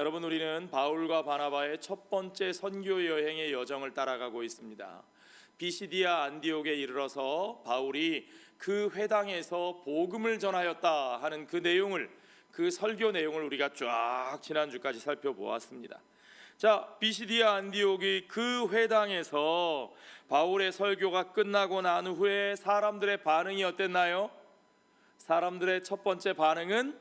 여러분, 우리는 바울과 바나바의 첫 번째 선교 여행의 여정을 따라가고 있습니다. 비시디아 안디옥에 이르러서 바울이 그 회당에서 복음을 전하였다 하는 그 설교 내용을 우리가 쫙 지난주까지 살펴보았습니다. 자, 비시디아 안디옥의 그 회당에서 바울의 설교가 끝나고 난 후에 사람들의 반응이 어땠나요? 사람들의 첫 번째 반응은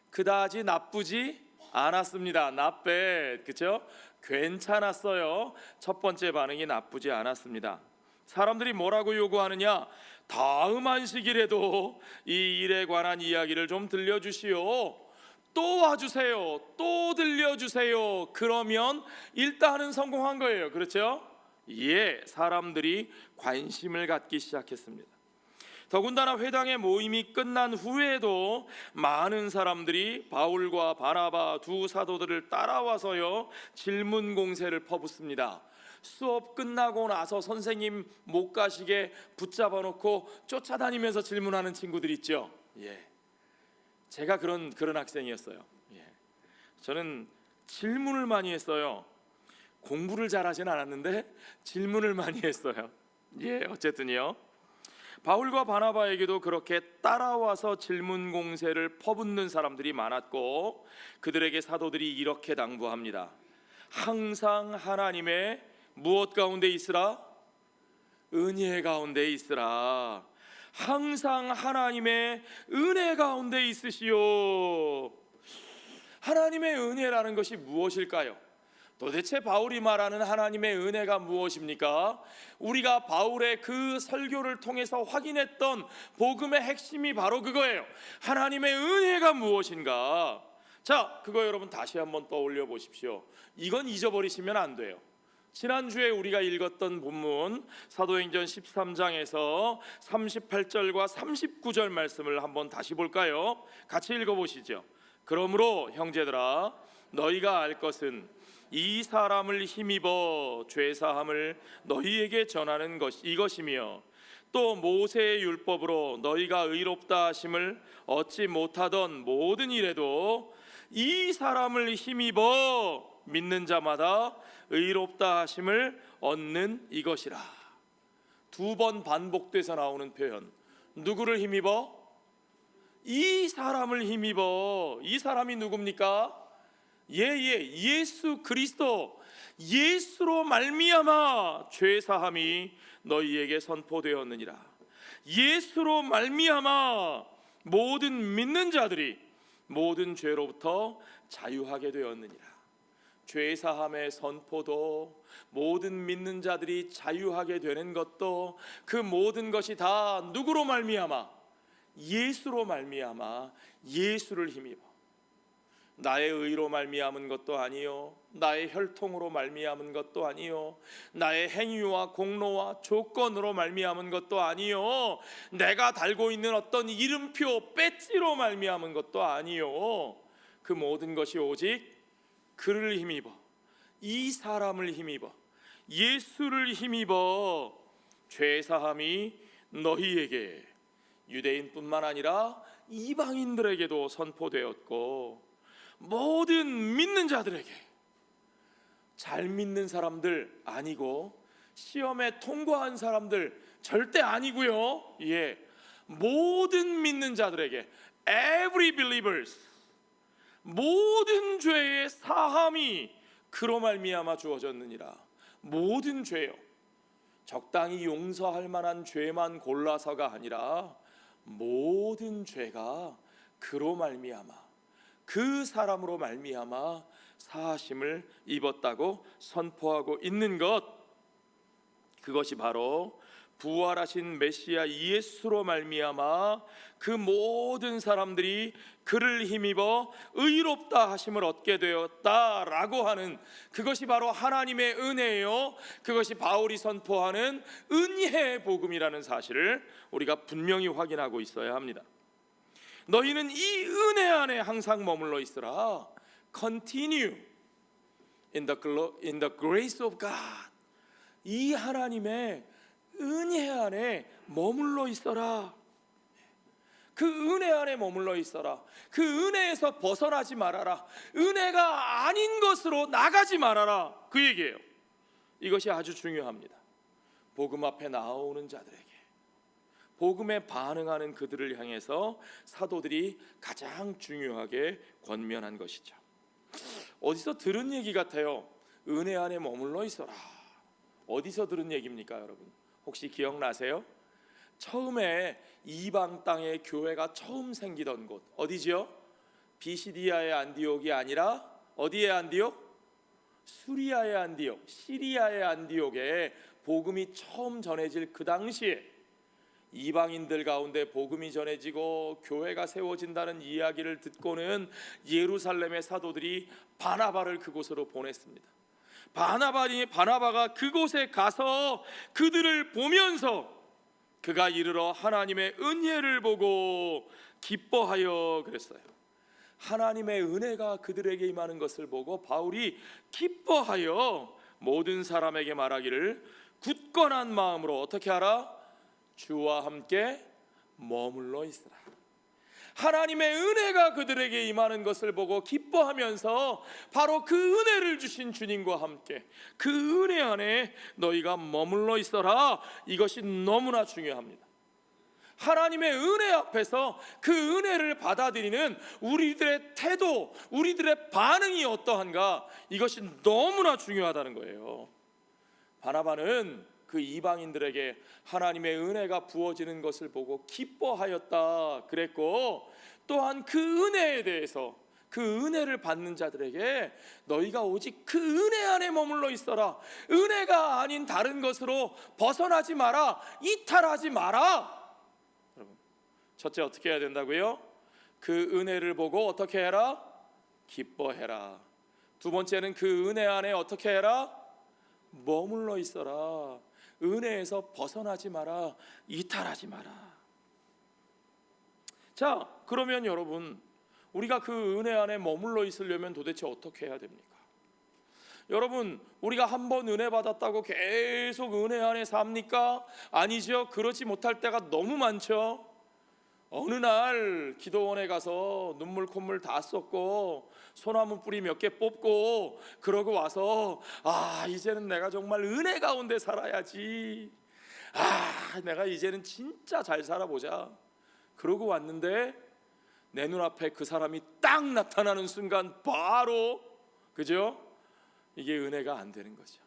그다지 나쁘지 않았습니다. Not bad, 그렇죠? 괜찮았어요. 첫 번째 반응이 나쁘지 않았습니다. 사람들이 뭐라고 요구하느냐? 다음 안식일에도 이 일에 관한 이야기를 좀 들려주시오. 또 와주세요. 또 들려주세요. 그러면 일단은 성공한 거예요. 그렇죠? 예, 사람들이 관심을 갖기 시작했습니다. 더군다나 회당의 모임이 끝난 후에도 많은 사람들이 바울과 바나바 두 사도들을 따라와서요 질문 공세를 퍼붓습니다. 수업 끝나고 나서 선생님 못 가시게 붙잡아 놓고 쫓아다니면서 질문하는 친구들 있죠. 예, 제가 그런 학생이었어요. 예, 저는 질문을 많이 했어요. 공부를 잘하진 않았는데 질문을 많이 했어요. 예, 어쨌든요. 바울과 바나바에게도 그렇게 따라와서 질문 공세를 퍼붓는 사람들이 많았고, 그들에게 사도들이 이렇게 당부합니다. 항상 하나님의 무엇 가운데 있으라? 은혜 가운데 있으라. 항상 하나님의 은혜 가운데 있으시오. 하나님의 은혜라는 것이 무엇일까요? 도대체 바울이 말하는 하나님의 은혜가 무엇입니까? 우리가 바울의 그 설교를 통해서 확인했던 복음의 핵심이 바로 그거예요. 하나님의 은혜가 무엇인가? 자, 그거 여러분 다시 한번 떠올려 보십시오. 이건 잊어버리시면 안 돼요. 지난주에 우리가 읽었던 본문 사도행전 13장에서 38절과 39절 말씀을 한번 다시 볼까요? 같이 읽어보시죠. 그러므로 형제들아, 너희가 알 것은 이 사람을 힘입어 죄사함을 너희에게 전하는 것 이것이며, 또 모세의 율법으로 너희가 의롭다 하심을 얻지 못하던 모든 일에도 이 사람을 힘입어 믿는 자마다 의롭다 하심을 얻는 이것이라. 두 번 반복돼서 나오는 표현. 누구를 힘입어? 이 사람을 힘입어. 이 사람이 누굽니까? 예수 그리스도, 예수로 말미암아 죄사함이 너희에게 선포되었느니라. 예수로 말미암아 모든 믿는 자들이 모든 죄로부터 자유하게 되었느니라. 죄사함의 선포도, 모든 믿는 자들이 자유하게 되는 것도, 그 모든 것이 다 누구로 말미암아? 예수로 말미암아 예수를 힘입어. 나의 의로 말미암은 것도 아니요, 나의 혈통으로 말미암은 것도 아니요, 나의 행위와 공로와 조건으로 말미암은 것도 아니요, 내가 달고 있는 어떤 이름표 배지로 말미암은 것도 아니요. 그 모든 것이 오직 그를 힘입어, 이 사람을 힘입어, 예수를 힘입어 죄사함이 너희에게, 유대인뿐만 아니라 이방인들에게도 선포되었고, 모든 믿는 자들에게, 잘 믿는 사람들 아니고 시험에 통과한 사람들 절대 아니고요. 예, 모든 믿는 자들에게, every believers, 모든 죄의 사함이 그로 말미암아 주어졌느니라. 모든 죄요. 적당히 용서할 만한 죄만 골라서가 아니라 모든 죄가 그로 말미암아, 그 사람으로 말미암아 사하심을 입었다고 선포하고 있는 것, 그것이 바로 부활하신 메시아 예수로 말미암아 그 모든 사람들이 그를 힘입어 의롭다 하심을 얻게 되었다라고 하는, 그것이 바로 하나님의 은혜예요. 그것이 바울이 선포하는 은혜의 복음이라는 사실을 우리가 분명히 확인하고 있어야 합니다. 너희는 이 은혜 안에 항상 머물러 있으라. Continue in the grace of God. 이 하나님의 은혜 안에 머물러 있어라. 그 은혜 안에 머물러 있어라. 그 은혜에서 벗어나지 말아라. 은혜가 아닌 것으로 나가지 말아라. 그 얘기예요. 이것이 아주 중요합니다. 복음 앞에 나오는 자들에게, 복음에 반응하는 그들을 향해서 사도들이 가장 중요하게 권면한 것이죠. 어디서 들은 얘기 같아요. 은혜 안에 머물러 있어라. 어디서 들은 얘기입니까, 여러분? 혹시 기억나세요? 처음에 이방 땅에 교회가 처음 생기던 곳 어디죠? 비시디아의 안디옥이 아니라 어디의 안디옥? 수리아의 안디옥, 시리아의 안디옥에 복음이 처음 전해질 그 당시에 이방인들 가운데 복음이 전해지고 교회가 세워진다는 이야기를 듣고는 예루살렘의 사도들이 바나바를 그곳으로 보냈습니다. 바나바가 그곳에 가서 그들을 보면서 그가 이르러 하나님의 은혜를 보고 기뻐하여 그랬어요. 하나님의 은혜가 그들에게 임하는 것을 보고 바울이 기뻐하여 모든 사람에게 말하기를 굳건한 마음으로 어떻게 하라? 주와 함께 머물러 있으라. 하나님의 은혜가 그들에게 임하는 것을 보고 기뻐하면서 바로 그 은혜를 주신 주님과 함께 그 은혜 안에 너희가 머물러 있어라. 이것이 너무나 중요합니다. 하나님의 은혜 앞에서 그 은혜를 받아들이는 우리들의 태도, 우리들의 반응이 어떠한가, 이것이 너무나 중요하다는 거예요. 바나바는 그 이방인들에게 하나님의 은혜가 부어지는 것을 보고 기뻐하였다 그랬고, 또한 그 은혜에 대해서 그 은혜를 받는 자들에게 너희가 오직 그 은혜 안에 머물러 있어라. 은혜가 아닌 다른 것으로 벗어나지 마라. 이탈하지 마라. 여러분, 첫째 어떻게 해야 된다고요? 그 은혜를 보고 어떻게 해라? 기뻐해라. 두 번째는 그 은혜 안에 어떻게 해라? 머물러 있어라. 은혜에서 벗어나지 마라. 이탈하지 마라. 자, 그러면 여러분, 우리가 그 은혜 안에 머물러 있으려면 도대체 어떻게 해야 됩니까? 여러분, 우리가 한 번 은혜 받았다고 계속 은혜 안에 삽니까? 아니죠. 그러지 못할 때가 너무 많죠. 어느 날 기도원에 가서 눈물 콧물 다 쏟고 소나무 뿌리 몇 개 뽑고 그러고 와서 이제는 내가 정말 은혜 가운데 살아야지. 내가 이제는 진짜 잘 살아보자. 그러고 왔는데 내 눈앞에 그 사람이 딱 나타나는 순간 바로, 그죠? 이게 은혜가 안 되는 거죠.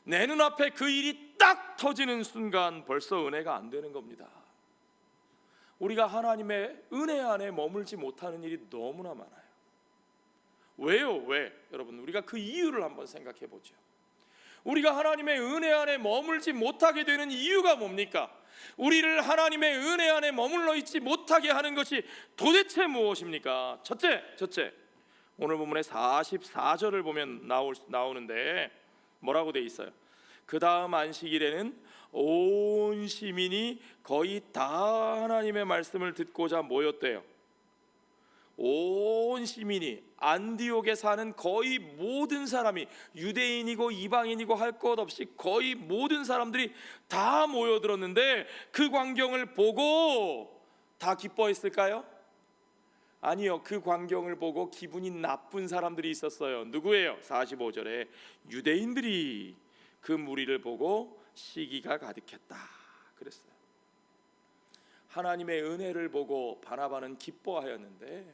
내 눈앞에 그 일이 딱 터지는 순간 벌써 은혜가 안 되는 겁니다. 우리가 하나님의 은혜 안에 머물지 못하는 일이 너무나 많아요. 왜요? 왜? 여러분, 우리가 그 이유를 한번 생각해 보죠. 우리가 하나님의 은혜 안에 머물지 못하게 되는 이유가 뭡니까? 우리를 하나님의 은혜 안에 머물러 있지 못하게 하는 것이 도대체 무엇입니까? 첫째, 오늘 본문의 44절을 보면 나오는데 뭐라고 돼 있어요? 그 다음 안식일에는 온 시민이 거의 다 하나님의 말씀을 듣고자 모였대요. 온 시민이, 안디옥에 사는 거의 모든 사람이, 유대인이고 이방인이고 할 것 없이 거의 모든 사람들이 다 모여들었는데 그 광경을 보고 다 기뻐했을까요? 아니요. 그 광경을 보고 기분이 나쁜 사람들이 있었어요. 누구예요? 45절에 유대인들이 그 무리를 보고 시기가 가득했다 그랬어요. 하나님의 은혜를 보고 바나바는 기뻐하였는데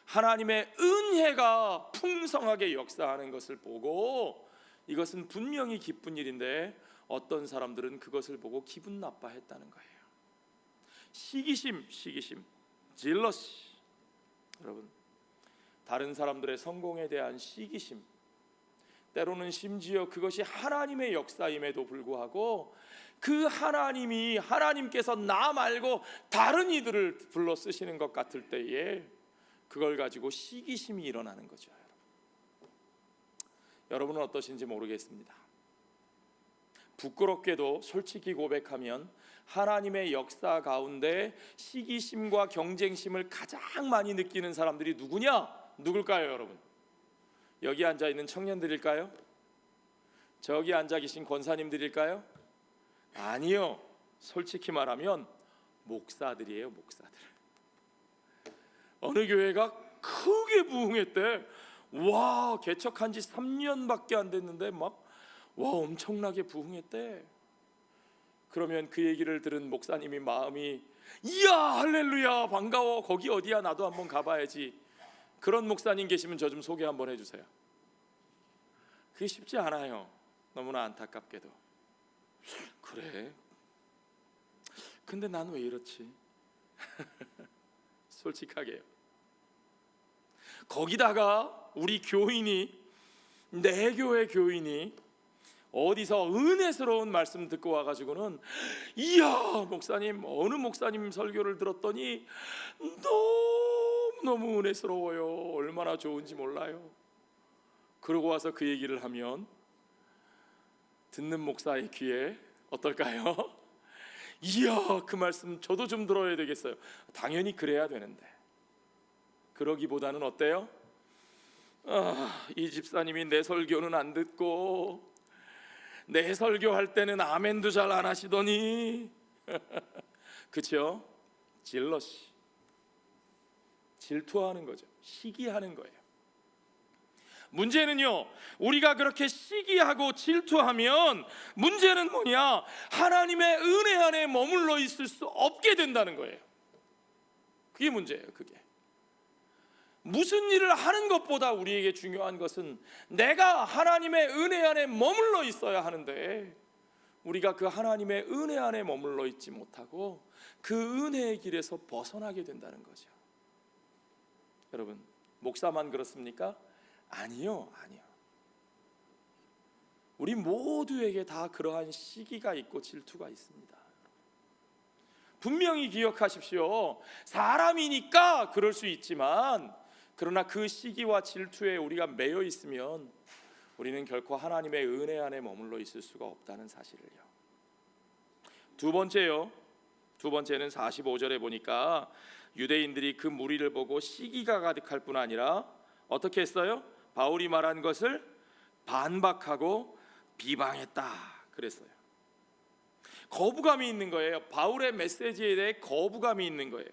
하나님의 은혜가 풍성하게 역사하는 것을 보고 이것은 분명히 기쁜 일인데 어떤 사람들은 그것을 보고 기분 나빠했다는 거예요. 시기심, 질러시. 여러분, 다른 사람들의 성공에 대한 시기심, 때로는 심지어 그것이 하나님의 역사임에도 불구하고 그 하나님께서 나 말고 다른 이들을 불러 쓰시는 것 같을 때에 그걸 가지고 시기심이 일어나는 거죠. 여러분은 어떠신지 모르겠습니다. 부끄럽게도 솔직히 고백하면 하나님의 역사 가운데 시기심과 경쟁심을 가장 많이 느끼는 사람들이 누굴까요, 여러분? 여기 앉아 있는 청년들일까요? 저기 앉아 계신 권사님들일까요? 아니요. 솔직히 말하면 목사들이에요, 목사들. 어느 교회가 크게 부흥했대. 와, 개척한 지 3년밖에 안 됐는데 막 엄청나게 부흥했대. 그러면 그 얘기를 들은 목사님이 마음이 이야 할렐루야 반가워, 거기 어디야, 나도 한번 가봐야지. 그런 목사님 계시면 저 좀 소개 한번 해주세요. 그게 쉽지 않아요. 너무나 안타깝게도. 그래, 근데 난 왜 이렇지? 솔직하게요. 거기다가 우리 교인이, 내 교회 교인이 어디서 은혜스러운 말씀 듣고 와가지고는 이야 목사님, 어느 목사님 설교를 들었더니 너무 은혜스러워요, 얼마나 좋은지 몰라요. 그러고 와서 그 얘기를 하면 듣는 목사의 귀에 어떨까요? 이야 그 말씀 저도 좀 들어야 되겠어요. 당연히 그래야 되는데, 그러기보다는 어때요? 이 집사님이 내 설교는 안 듣고 내 설교할 때는 아멘도 잘 안 하시더니 그렇죠? 질러시, 질투하는 거죠. 시기하는 거예요. 문제는요, 우리가 그렇게 시기하고 질투하면 문제는 뭐냐? 하나님의 은혜 안에 머물러 있을 수 없게 된다는 거예요. 그게 문제예요. 그게 무슨 일을 하는 것보다 우리에게 중요한 것은 내가 하나님의 은혜 안에 머물러 있어야 하는데, 우리가 그 하나님의 은혜 안에 머물러 있지 못하고 그 은혜의 길에서 벗어나게 된다는 거죠. 여러분, 목사만 그렇습니까? 아니요. 우리 모두에게 다 그러한 시기가 있고 질투가 있습니다. 분명히 기억하십시오. 사람이니까 그럴 수 있지만, 그러나 그 시기와 질투에 우리가 매여 있으면 우리는 결코 하나님의 은혜 안에 머물러 있을 수가 없다는 사실을요. 두 번째는 45절에 보니까 유대인들이 그 무리를 보고 시기가 가득할 뿐 아니라 어떻게 했어요? 바울이 말한 것을 반박하고 비방했다 그랬어요. 거부감이 있는 거예요. 바울의 메시지에 대해 거부감이 있는 거예요.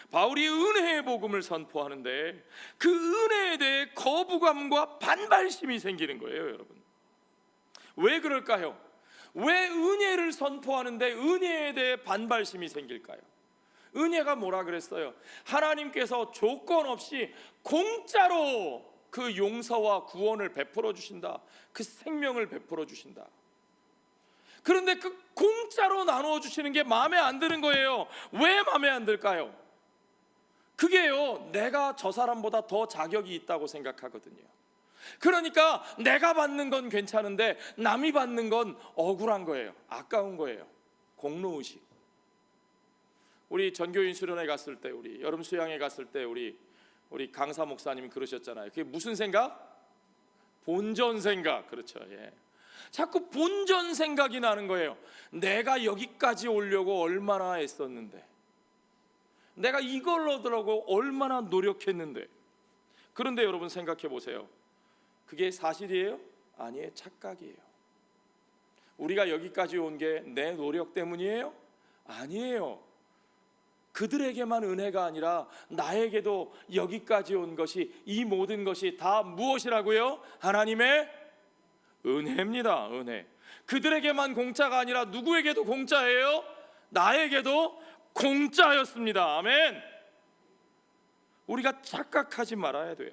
바울이 은혜의 복음을 선포하는데 그 은혜에 대해 거부감과 반발심이 생기는 거예요. 여러분, 왜 그럴까요? 왜 은혜를 선포하는데 은혜에 대해 반발심이 생길까요? 은혜가 뭐라 그랬어요? 하나님께서 조건 없이 공짜로 그 용서와 구원을 베풀어 주신다. 그 생명을 베풀어 주신다. 그런데 그 공짜로 나누어 주시는 게 마음에 안 드는 거예요. 왜 마음에 안 들까요? 그게요, 내가 저 사람보다 더 자격이 있다고 생각하거든요. 그러니까 내가 받는 건 괜찮은데 남이 받는 건 억울한 거예요. 아까운 거예요. 공로의식. 우리 전교인 수련회 갔을 때, 우리 여름 수양회 갔을 때 우리 강사 목사님이 그러셨잖아요. 그게 무슨 생각? 본전 생각. 그렇죠. 예. 자꾸 본전 생각이 나는 거예요. 내가 여기까지 오려고 얼마나 애썼는데, 내가 이걸 얻으려고 얼마나 노력했는데. 그런데 여러분 생각해 보세요. 그게 사실이에요? 아니에요. 착각이에요. 우리가 여기까지 온 게 내 노력 때문이에요? 아니에요. 그들에게만 은혜가 아니라 나에게도 여기까지 온 것이, 이 모든 것이 다 무엇이라고요? 하나님의 은혜입니다. 은혜. 그들에게만 공짜가 아니라 누구에게도 공짜예요? 나에게도 공짜였습니다. 아멘. 우리가 착각하지 말아야 돼요.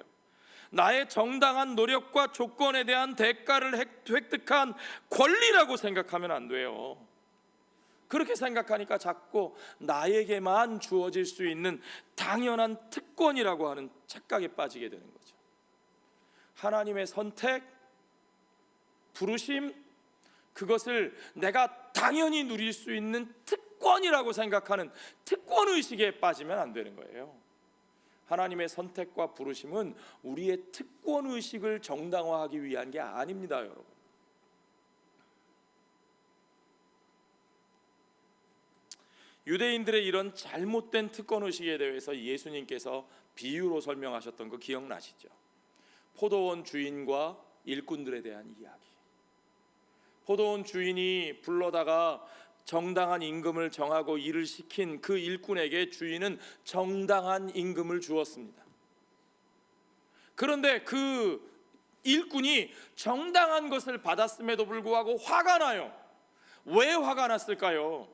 나의 정당한 노력과 조건에 대한 대가를 획득한 권리라고 생각하면 안 돼요. 그렇게 생각하니까 자꾸 나에게만 주어질 수 있는 당연한 특권이라고 하는 착각에 빠지게 되는 거죠. 하나님의 선택, 부르심, 그것을 내가 당연히 누릴 수 있는 특권이라고 생각하는 특권의식에 빠지면 안 되는 거예요. 하나님의 선택과 부르심은 우리의 특권의식을 정당화하기 위한 게 아닙니다. 여러분, 유대인들의 이런 잘못된 특권의식에 대해서 예수님께서 비유로 설명하셨던 거 기억나시죠? 포도원 주인과 일꾼들에 대한 이야기. 포도원 주인이 불러다가 정당한 임금을 정하고 일을 시킨 그 일꾼에게 주인은 정당한 임금을 주었습니다. 그런데 그 일꾼이 정당한 것을 받았음에도 불구하고 화가 나요. 왜 화가 났을까요?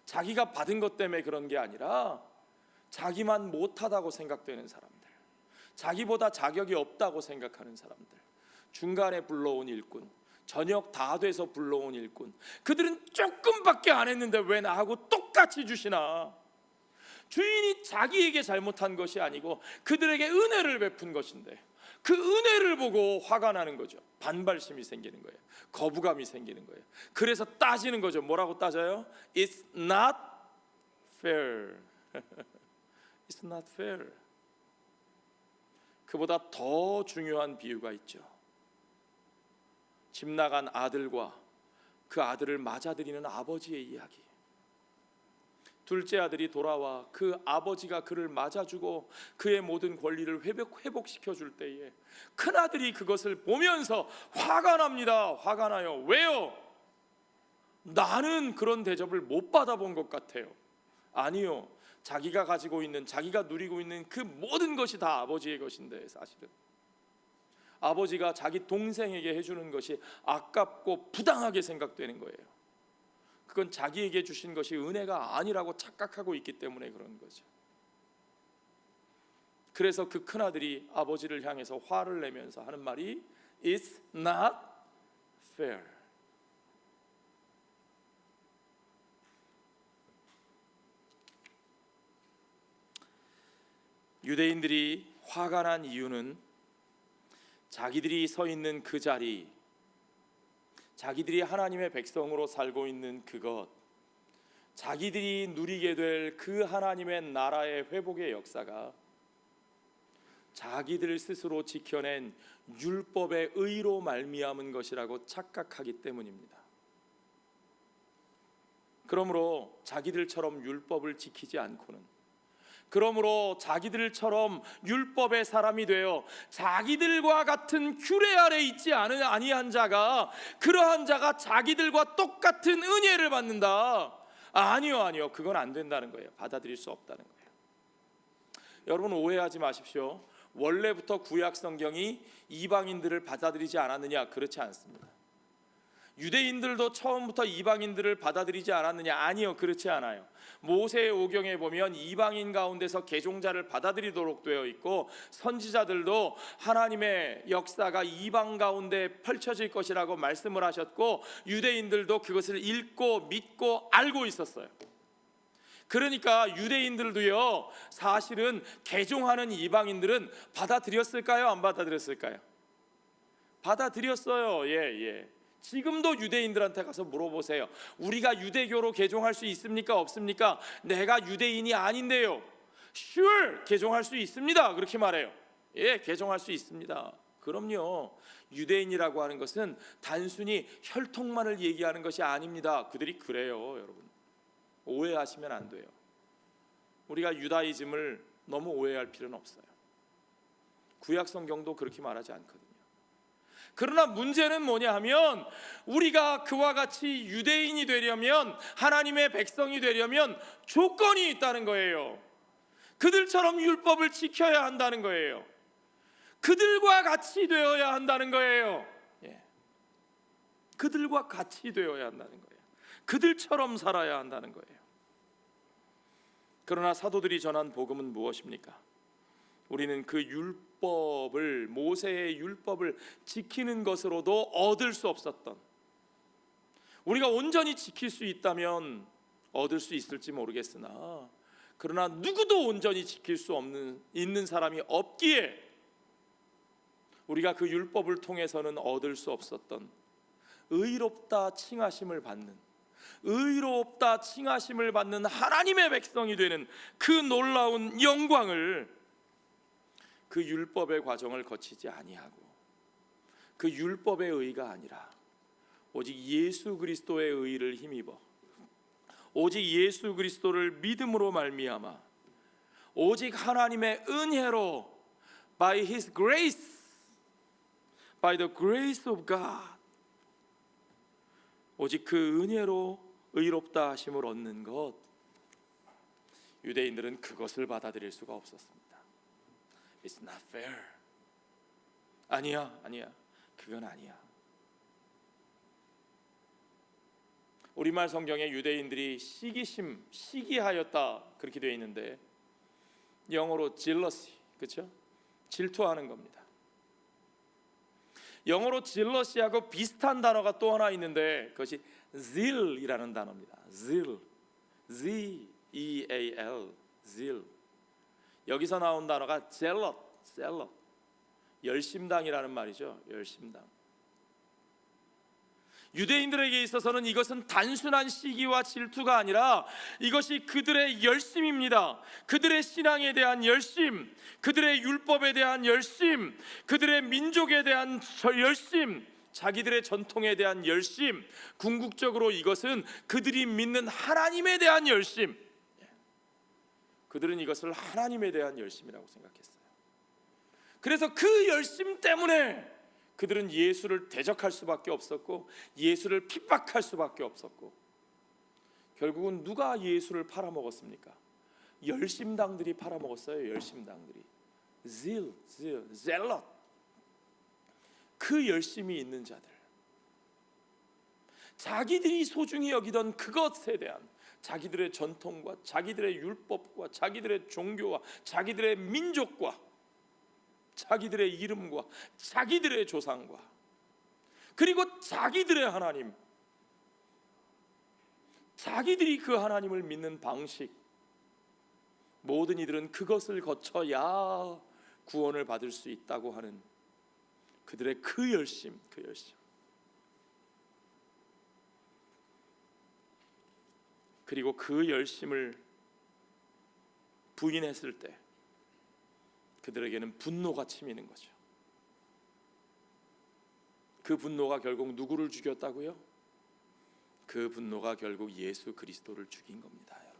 자기가 받은 것 때문에 그런 게 아니라 자기만 못하다고 생각되는 사람들, 자기보다 자격이 없다고 생각하는 사람들, 중간에 불러온 일꾼, 저녁 다 돼서 불러온 일꾼, 그들은 조금밖에 안 했는데 왜 나하고 똑같이 주시나? 주인이 자기에게 잘못한 것이 아니고 그들에게 은혜를 베푼 것인데 그 은혜를 보고 화가 나는 거죠. 반발심이 생기는 거예요. 거부감이 생기는 거예요. 그래서 따지는 거죠. 뭐라고 따져요? It's not fair. It's not fair. 그보다 더 중요한 비유가 있죠. 집 나간 아들과 그 아들을 맞아들이는 아버지의 이야기. 둘째 아들이 돌아와 그 아버지가 그를 맞아주고 그의 모든 권리를 회복시켜 줄 때에 큰 아들이 그것을 보면서 화가 납니다. 화가 나요. 왜요? 나는 그런 대접을 못 받아본 것 같아요. 아니요. 자기가 가지고 있는, 자기가 누리고 있는 그 모든 것이 다 아버지의 것인데 사실은 아버지가 자기 동생에게 해주는 것이 아깝고 부당하게 생각되는 거예요. 그건 자기에게 주신 것이 은혜가 아니라고 착각하고 있기 때문에 그런 거죠. 그래서 그 큰아들이 아버지를 향해서 화를 내면서 하는 말이 It's not fair. 유대인들이 화가 난 이유는 자기들이 서 있는 그 자리, 자기들이 하나님의 백성으로 살고 있는 그것, 자기들이 누리게 될 그 하나님의 나라의 회복의 역사가 자기들 스스로 지켜낸 율법의 의로 말미암은 것이라고 착각하기 때문입니다. 그러므로 자기들처럼 율법을 지키지 않고는, 그러므로 자기들처럼 율법의 사람이 되어 자기들과 같은 규례 아래 있지 아니한 자가, 그러한 자가 자기들과 똑같은 은혜를 받는다. 아니요. 그건 안 된다는 거예요. 받아들일 수 없다는 거예요. 여러분 오해하지 마십시오. 원래부터 구약 성경이 이방인들을 받아들이지 않았느냐? 그렇지 않습니다. 유대인들도 처음부터 이방인들을 받아들이지 않았느냐? 아니요, 그렇지 않아요. 모세의 오경에 보면 이방인 가운데서 개종자를 받아들이도록 되어 있고, 선지자들도 하나님의 역사가 이방 가운데 펼쳐질 것이라고 말씀을 하셨고, 유대인들도 그것을 읽고 믿고 알고 있었어요. 그러니까 유대인들도요, 사실은 개종하는 이방인들은 받아들였을까요? 안 받아들였을까요? 받아들였어요. 예. 지금도 유대인들한테 가서 물어보세요. 우리가 유대교로 개종할 수 있습니까? 없습니까? 내가 유대인이 아닌데요. Sure, 개종할 수 있습니다. 그렇게 말해요. 예, 개종할 수 있습니다. 그럼요. 유대인이라고 하는 것은 단순히 혈통만을 얘기하는 것이 아닙니다. 그들이 그래요, 여러분. 오해하시면 안 돼요. 우리가 유다이즘을 너무 오해할 필요는 없어요. 구약 성경도 그렇게 말하지 않거든요. 그러나 문제는 뭐냐 하면, 우리가 그와 같이 유대인이 되려면, 하나님의 백성이 되려면 조건이 있다는 거예요. 그들처럼 율법을 지켜야 한다는 거예요. 그들과 같이 되어야 한다는 거예요. 그들과 같이 되어야 한다는 거예요. 그들처럼 살아야 한다는 거예요. 그러나 사도들이 전한 복음은 무엇입니까? 우리는 그 율법을, 모세의 율법을 지키는 것으로도 얻을 수 없었던, 우리가 온전히 지킬 수 있다면 얻을 수 있을지 모르겠으나, 그러나 누구도 온전히 지킬 수 있는 사람이 없기에 우리가 그 율법을 통해서는 얻을 수 없었던 의롭다 칭하심을 받는, 의롭다 칭하심을 받는 하나님의 백성이 되는 그 놀라운 영광을 그 율법의 과정을 거치지 아니하고, 그 율법의 의가 아니라 오직 예수 그리스도의 의를 힘입어, 오직 예수 그리스도를 믿음으로 말미암아, 오직 하나님의 은혜로, by His grace, by the grace of God, 오직 그 은혜로 의롭다 하심을 얻는 것, 유대인들은 그것을 받아들일 수가 없었습니다. It's not fair. 아니야, 그건 아니야. 우리말 성경에 유대인들이 시기하였다 그렇게 되어 있는데 영어로 jealousy, 그렇죠? 질투하는 겁니다. 영어로 jealousy하고 비슷한 단어가 또 하나 있는데 그것이 zeal이라는 단어입니다. zeal, Z-E-A-L, zeal. 여기서 나온 단어가 zealot, 열심당이라는 말이죠. 열심당. 유대인들에게 있어서는 이것은 단순한 시기와 질투가 아니라 이것이 그들의 열심입니다. 그들의 신앙에 대한 열심, 그들의 율법에 대한 열심, 그들의 민족에 대한 열심, 자기들의 전통에 대한 열심, 궁극적으로 이것은 그들이 믿는 하나님에 대한 열심. 그들은 이것을 하나님에 대한 열심이라고 생각했어요. 그래서 그 열심 때문에 그들은 예수를 대적할 수밖에 없었고 예수를 핍박할 수밖에 없었고, 결국은 누가 예수를 팔아먹었습니까? 열심당들이 팔아먹었어요. 열심당들이. zealot. 그 열심이 있는 자들, 자기들이 소중히 여기던 그것에 대한 자기들의 전통과 자기들의 율법과 자기들의 종교와 자기들의 민족과 자기들의 이름과 자기들의 조상과 그리고 자기들의 하나님, 자기들이 그 하나님을 믿는 방식, 모든 이들은 그것을 거쳐야 구원을 받을 수 있다고 하는 그들의 그 열심. 그리고 그 열심을 부인했을 때 그들에게는 분노가 치미는 거죠. 그 분노가 결국 누구를 죽였다고요? 그 분노가 결국 예수 그리스도를 죽인 겁니다. 여러분.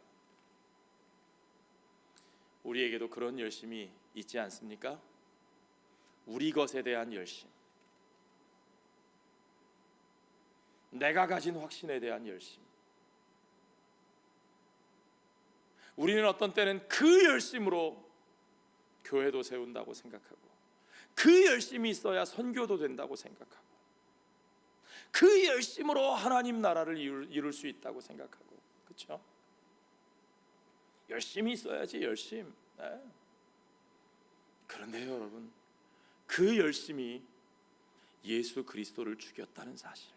우리에게도 그런 열심이 있지 않습니까? 우리 것에 대한 열심, 내가 가진 확신에 대한 열심. 우리는 어떤 때는 그 열심으로 교회도 세운다고 생각하고, 그 열심이 있어야 선교도 된다고 생각하고, 그 열심으로 하나님 나라를 이룰 수 있다고 생각하고, 그렇죠? 열심이 있어야지, 열심. 네. 그런데요, 여러분, 그 열심이 예수 그리스도를 죽였다는 사실,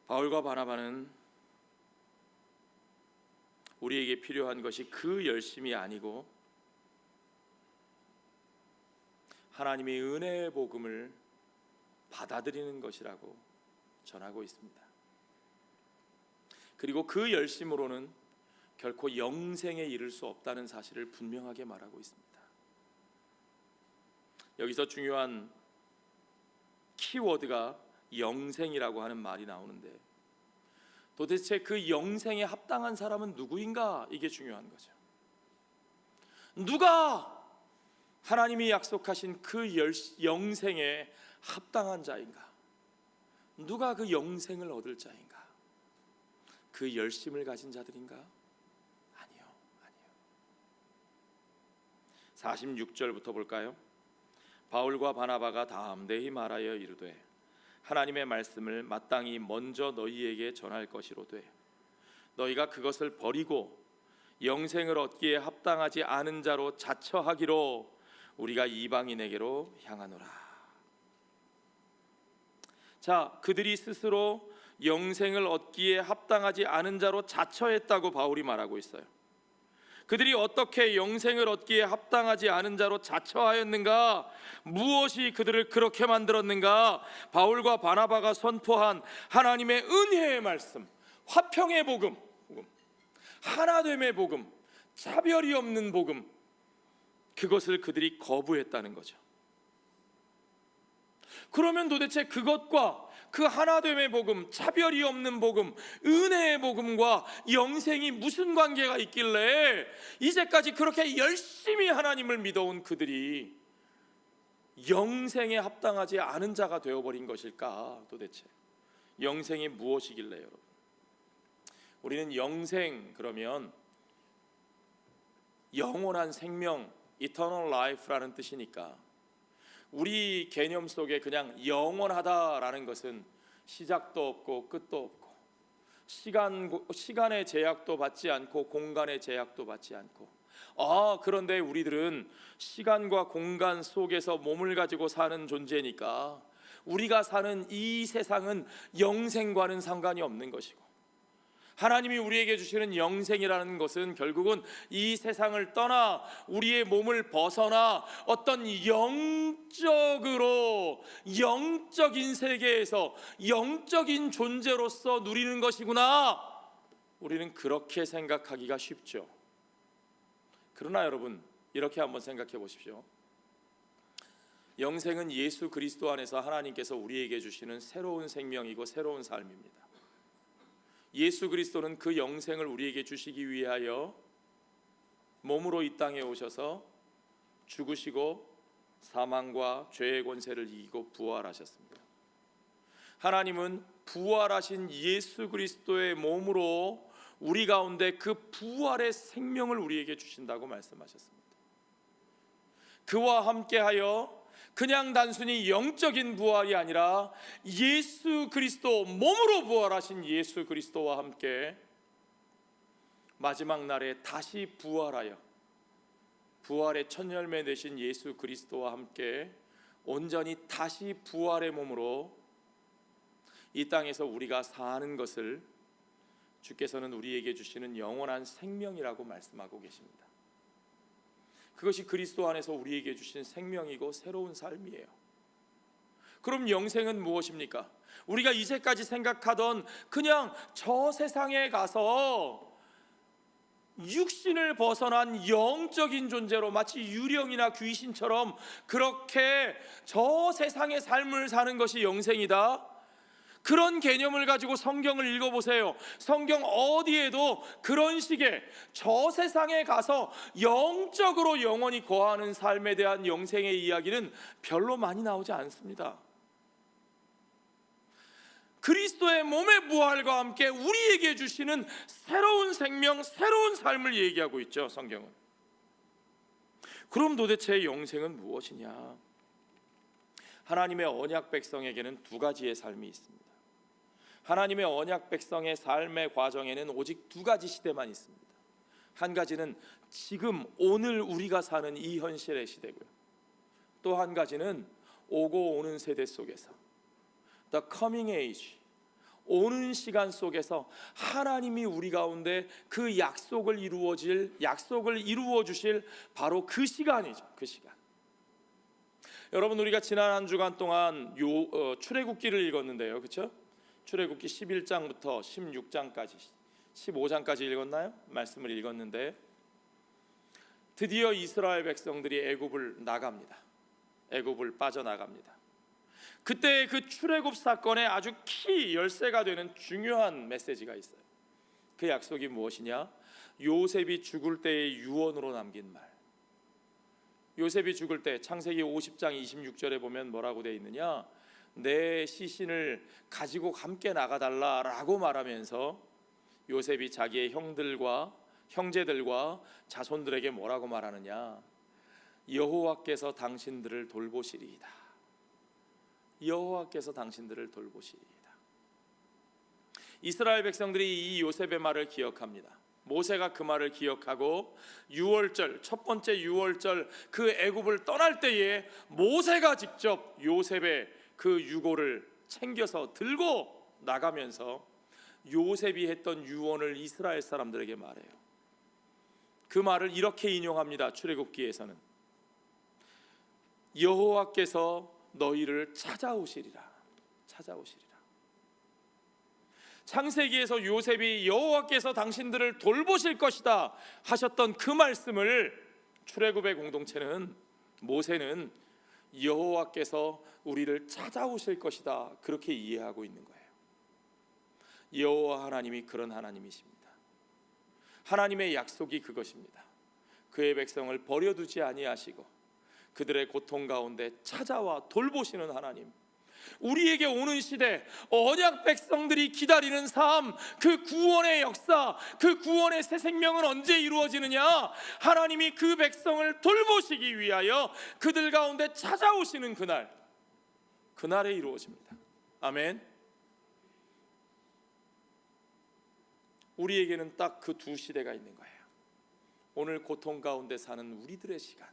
바울과 바나바는 우리에게 필요한 것이 그 열심이 아니고 하나님의 은혜의 복음을 받아들이는 것이라고 전하고 있습니다. 그리고 그 열심으로는 결코 영생에 이를 수 없다는 사실을 분명하게 말하고 있습니다. 여기서 중요한 키워드가 영생이라고 하는 말이 나오는데, 도대체 그 영생에 합당한 사람은 누구인가? 이게 중요한 거죠. 누가 하나님이 약속하신 그 영생에 합당한 자인가? 누가 그 영생을 얻을 자인가? 그 열심을 가진 자들인가? 아니요. 46절부터 볼까요? 바울과 바나바가 담대히 말하여 이르되 하나님의 말씀을 마땅히 먼저 너희에게 전할 것이로되 너희가 그것을 버리고 영생을 얻기에 합당하지 않은 자로 자처하기로 우리가 이방인에게로 향하노라. 자, 그들이 스스로 영생을 얻기에 합당하지 않은 자로 자처했다고 바울이 말하고 있어요. 그들이 어떻게 영생을 얻기에 합당하지 않은 자로 자처하였는가? 무엇이 그들을 그렇게 만들었는가? 바울과 바나바가 선포한 하나님의 은혜의 말씀, 화평의 복음, 하나됨의 복음, 차별이 없는 복음, 그것을 그들이 거부했다는 거죠. 그러면 도대체 그것과 그 하나됨의 복음, 차별이 없는 복음, 은혜의 복음과 영생이 무슨 관계가 있길래 이제까지 그렇게 열심히 하나님을 믿어온 그들이 영생에 합당하지 않은 자가 되어버린 것일까? 도대체 영생이 무엇이길래 여러분? 우리는 영생 그러면 영원한 생명, eternal life라는 뜻이니까 우리 개념 속에 그냥 영원하다라는 것은 시작도 없고 끝도 없고 시간의 제약도 받지 않고 공간의 제약도 받지 않고, 그런데 우리들은 시간과 공간 속에서 몸을 가지고 사는 존재니까 우리가 사는 이 세상은 영생과는 상관이 없는 것이고, 하나님이 우리에게 주시는 영생이라는 것은 결국은 이 세상을 떠나 우리의 몸을 벗어나 어떤 영적인 세계에서 영적인 존재로서 누리는 것이구나. 우리는 그렇게 생각하기가 쉽죠. 그러나 여러분, 이렇게 한번 생각해 보십시오. 영생은 예수 그리스도 안에서 하나님께서 우리에게 주시는 새로운 생명이고 새로운 삶입니다. 예수 그리스도는 그 영생을 우리에게 주시기 위하여 몸으로 이 땅에 오셔서 죽으시고 사망과 죄의 권세를 이기고 부활하셨습니다. 하나님은 부활하신 예수 그리스도의 몸으로 우리 가운데 그 부활의 생명을 우리에게 주신다고 말씀하셨습니다. 그와 함께하여 그냥 단순히 영적인 부활이 아니라 예수 그리스도, 몸으로 부활하신 예수 그리스도와 함께 마지막 날에 다시 부활하여 부활의 첫 열매 되신 예수 그리스도와 함께 온전히 다시 부활의 몸으로 이 땅에서 우리가 사는 것을 주께서는 우리에게 주시는 영원한 생명이라고 말씀하고 계십니다. 그것이 그리스도 안에서 우리에게 주신 생명이고 새로운 삶이에요. 그럼 영생은 무엇입니까? 우리가 이제까지 생각하던 그냥 저 세상에 가서 육신을 벗어난 영적인 존재로 마치 유령이나 귀신처럼 그렇게 저 세상의 삶을 사는 것이 영생이다? 그런 개념을 가지고 성경을 읽어보세요. 성경 어디에도 그런 식의 저 세상에 가서 영적으로 영원히 거하는 삶에 대한 영생의 이야기는 별로 많이 나오지 않습니다. 그리스도의 몸의 부활과 함께 우리에게 주시는 새로운 생명, 새로운 삶을 얘기하고 있죠, 성경은. 그럼 도대체 영생은 무엇이냐? 하나님의 언약 백성에게는 두 가지의 삶이 있습니다. 하나님의 언약 백성의 삶의 과정에는 오직 두 가지 시대만 있습니다. 한 가지는 지금 오늘 우리가 사는 이 현실의 시대고요, 또 한 가지는 오고 오는 세대 속에서 The coming age, 오는 시간 속에서 하나님이 우리 가운데 그 약속을 이루어 주실 바로 그 시간이죠. 그 시간. 여러분, 우리가 지난 한 주간 동안 출애굽기를 읽었는데요, 그렇죠? 출애굽기 11장부터 16장까지 15장까지 읽었나요? 말씀을 읽었는데 드디어 이스라엘 백성들이 애굽을 나갑니다. 애굽을 빠져나갑니다. 그때 그 출애굽 사건의 아주 키 열쇠가 되는 중요한 메시지가 있어요. 그 약속이 무엇이냐? 요셉이 죽을 때의 유언으로 남긴 말. 요셉이 죽을 때 창세기 50장 26절에 보면 뭐라고 되어 있느냐? 내 시신을 가지고 함께 나가달라라고 말하면서 요셉이 자기의 형제들과 자손들에게 뭐라고 말하느냐? 여호와께서 당신들을 돌보시리이다. 여호와께서 당신들을 돌보시리이다. 이스라엘 백성들이 이 요셉의 말을 기억합니다. 모세가 그 말을 기억하고 유월절, 첫 번째 유월절 그 애굽을 떠날 때에 모세가 직접 요셉의 그 유고를 챙겨서 들고 나가면서 요셉이 했던 유언을 이스라엘 사람들에게 말해요. 그 말을 이렇게 인용합니다. 출애굽기에서는 여호와께서 너희를 찾아오시리라. 창세기에서 요셉이 여호와께서 당신들을 돌보실 것이다 하셨던 그 말씀을 출애굽의 공동체는, 모세는 여호와께서 우리를 찾아오실 것이다, 그렇게 이해하고 있는 거예요. 여호와 하나님이 그런 하나님이십니다. 하나님의 약속이 그것입니다. 그의 백성을 버려두지 아니하시고 그들의 고통 가운데 찾아와 돌보시는 하나님. 우리에게 오는 시대 언약 백성들이 기다리는 삶, 그 구원의 역사, 그 구원의 새 생명은 언제 이루어지느냐? 하나님이 그 백성을 돌보시기 위하여 그들 가운데 찾아오시는 그날에 이루어집니다. 아멘. 우리에게는 딱 그 두 시대가 있는 거예요. 오늘 고통 가운데 사는 우리들의 시간,